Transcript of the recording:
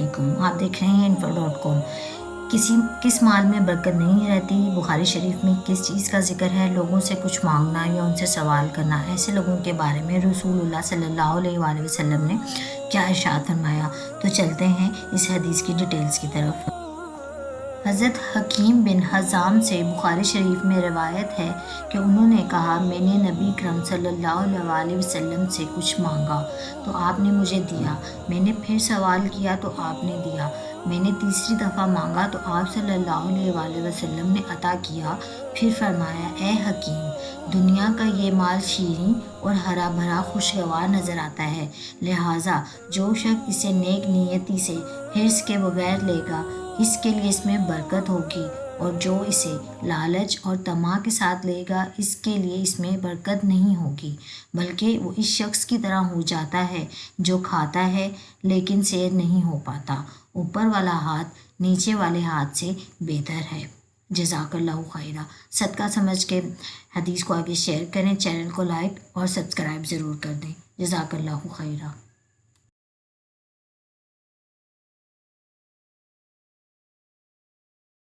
علیکم، آپ دیکھ رہے ہیں info.com۔ کس مال میں برکت نہیں رہتی؟ بخاری شریف میں کس چیز کا ذکر ہے؟ لوگوں سے کچھ مانگنا یا ان سے سوال کرنا۔ ایسے لوگوں کے بارے میں رسول اللہ صلی اللہ علیہ وآلہ وسلم نے کیا ارشاد فرمایا؟ تو چلتے ہیں اس حدیث کی ڈیٹیلز کی طرف۔ حضرت حکیم بن حزام سے بخاری شریف میں روایت ہے کہ انہوں نے کہا، میں نے نبی اکرم صلی اللہ علیہ وسلم سے کچھ مانگا تو آپ نے مجھے دیا، میں نے پھر سوال کیا تو آپ نے دیا، میں نے تیسری دفعہ مانگا تو آپ صلی اللہ علیہ وسلم نے عطا کیا۔ پھر فرمایا، اے حکیم، دنیا کا یہ مال شیریں اور ہرا بھرا خوشگوار نظر آتا ہے، لہٰذا جو شخص اسے نیک نیتی سے حرص کے بغیر لے گا اس کے لیے اس میں برکت ہوگی، اور جو اسے لالچ اور طمع کے ساتھ لے گا اس کے لیے اس میں برکت نہیں ہوگی، بلکہ وہ اس شخص کی طرح ہو جاتا ہے جو کھاتا ہے لیکن سیر نہیں ہو پاتا۔ اوپر والا ہاتھ نیچے والے ہاتھ سے بہتر ہے۔ جزاک اللہ خیرہ۔ صدقہ سمجھ کے حدیث کو آگے شیئر کریں، چینل کو لائک اور سبسکرائب ضرور کر دیں۔ جزاک اللہ خیرہ۔